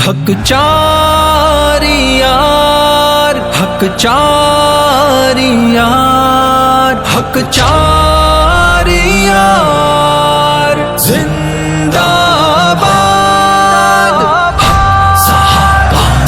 حق چاری یار، حق چاری یار، حق چاری یار، زندہ باد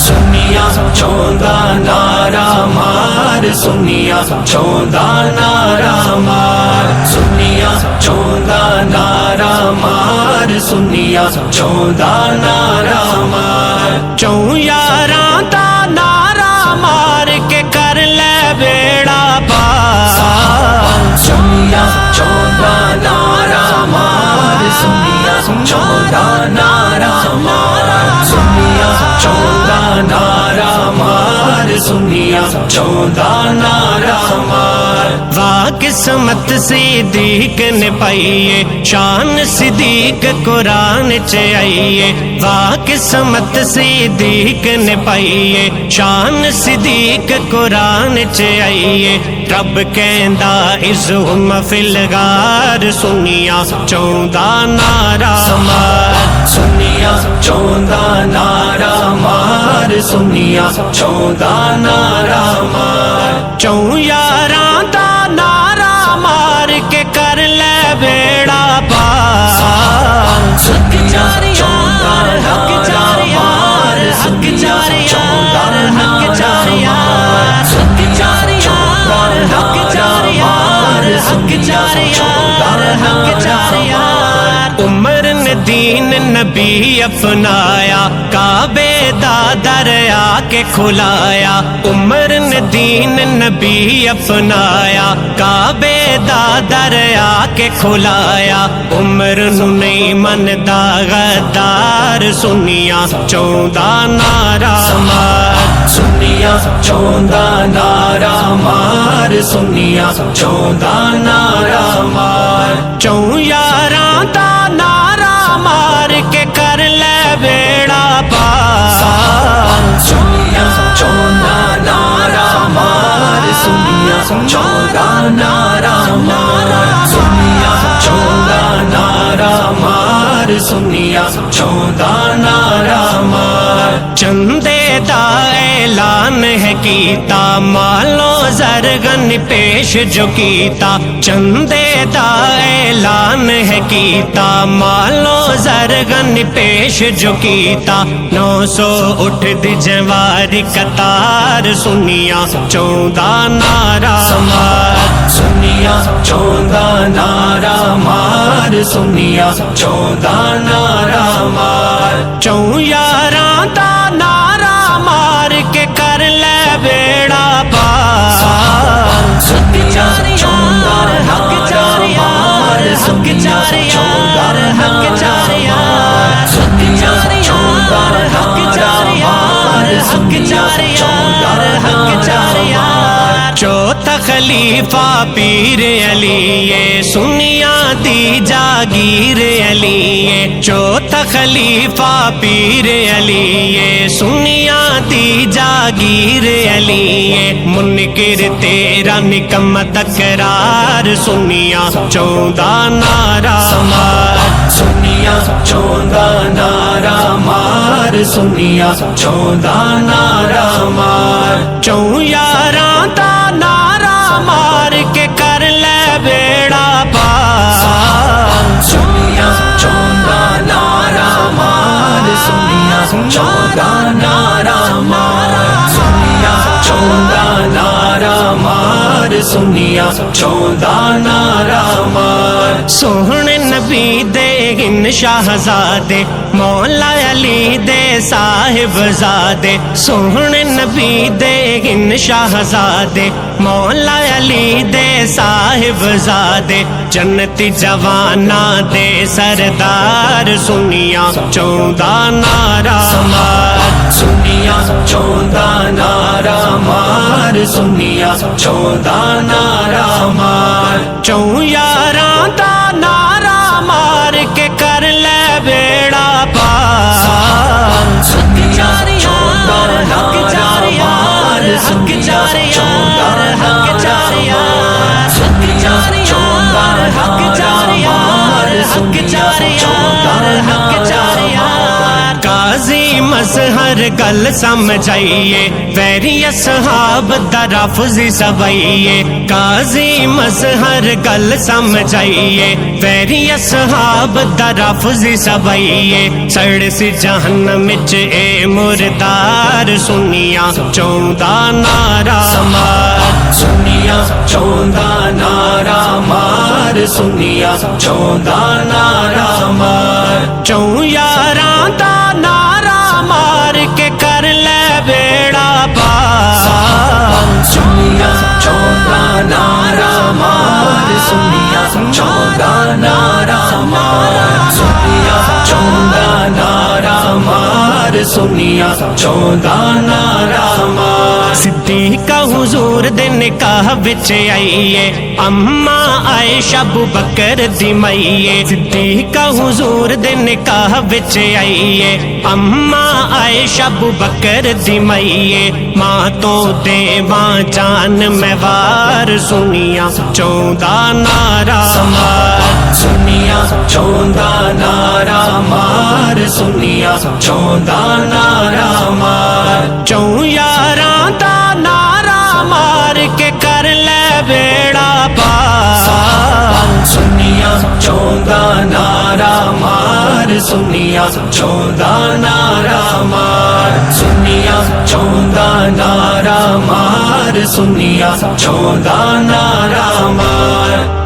سنیا چوندا نعرہ مار، سنیا چوندا نعرہ مار، سنیا چوندا نعرہ مار، سنیا چوندا نعرہ مار، چوں یاراں دا نعرہ مار کے کر لے بیڑا پار، سنیا چوندا نعرہ مار، سنیا چوندا نعرہ مار، سنیا چوندا نعرہ مار، سنیا چوندا نعرہ مار، واہ قسمت صدیق نے پائیے، شان صدیق قرآن چ آئیے، واہ قسمت صدیق نے پائیے، شان صدیق قرآن چ آئیے، رب کہندا عزہم فی الغار، سنیا چوندا نعرہ مار، سنیا چوندا نعرہ مار، سنیا چوندا نعرہ مار، چوں یاراں دا نعرہ مار کے کر لے بیڑا پار، سنیا چوندا نعرہ مار، سنیا چوندا نعرہ مار، سنیا چوندا نعرہ مار، سنیا چوندا نعرہ مار، عمر نے دین نبی اپنایا، کعبے دا دریا کے کھلایا، عمر نے دین نبی اپنایا، کعبے دا دریا کے کھلایا، عمر نو نہیں مندا غدار، سنیا چوندا نعرہ مار، سنیا چوندا نعرہ مار، سنیا چوندا نعرہ مار، چوں یاراں دا نعرہ مار کے کر لے بیڑا پار، سنیا چوندا نعرہ مار، سنیا چوندا نعرہ مار، سنیا چوندا نعرہ مار، سنیا چوندا نعرہ مار، چندے دا اعلان ہے کیتا، مالو زرغن پیش جو کیتا، چندے دا اعلان ہے کیتا، مالو زرغن پیش جو کیتا، 900 اٹھ دی جواری قطار، سنیا چوندا نعرہ مار، سنیا چوندا نعرہ مار، سنیا چوندا نعرہ مار، چوں یاراں دا نعرہ مار کے کر لے بیڑا پار، سنیا چوندا نعرہ مار، سنیا چوندا نعرہ مار، سنیا چوندا نعرہ مار، سنیا چوندا نعرہ مار، چوتھا خلیفہ پیر علی، سنیا دی جاگیر علی، چوتھا خلیفہ پیر علی، سنیا دی جاگیر علی، منکر تیرا نکم تکرار، سنیا چوندا نعرہ مار، سنیا چوندا نعرہ مار، سنیا چوندا نعرہ مار، چوں یاراں دا نعرہ مار کے کر لے بیڑا پار، سنیا چوندا نعرہ مار، سنیا چوندا نعرہ مار، سنیا چوندا نعرہ مار، سنیا چوندا نعرہ مار، سوہنے نبی دے گن شاہزادے، مولا علی دے صاحب زادے، سوہنے نبی دے گن شاہزادے، مولا علی دے صاحب زادے، جنتی جوانا دے سردار، سنیا چوندا نعرہ مار، سنیا چوندا نعرہ مار، سنیا چوندا نعرہ مار، چوں یاراں دا نعرہ مار کے کر لے بیڑا پار، سنیا چوندا نعرہ مار، سنیا چوندا نعرہ مار، سنیا چوندا نعرہ مار، سنیا چوندا نعرہ مار، قاضی مظہر گل سمجھائیے ویری اصحاب دا رفضی سوائیے قاضی مظہر گل سمجھائیے ویری اصحاب دا رفضی سوائیے سڑ سی جہنم وچ اے مردار سنیاں چوندا نعرہ مار سنیاں چوندا نعرہ مار سنیاں چوندا نعرہ مار چوں یاراں دا نعرہ مار کے کر لے بیڑا پار سنیاں چوندا نعرہ مار سنیاں چوندا نعرہ مار سنیاں چوندا نعرہ مار سنیاں چوندا نعرہ مار صدیقہ حضور دے نکاح وچ آئیے اما عائشہ ابو بکر دی مائیے صدیقہ حضور دے نکاح وچ آئیے اما عائشہ ابو بکر دی مائیے ماں تو دیواں جان میں وار سنیاں چوندا نعرہ مار سنیاں چوندا نعرہ مار سنیاں چوندا نعرہ مار چوں یاراں دا نعرہ مار کے کر لے بیڑا پار سنیاں چوندا نعرہ مار سنیاں چوندا نعرہ مار سنیاں چوندا نعرہ مار سنیاں چوندا نعرہ مار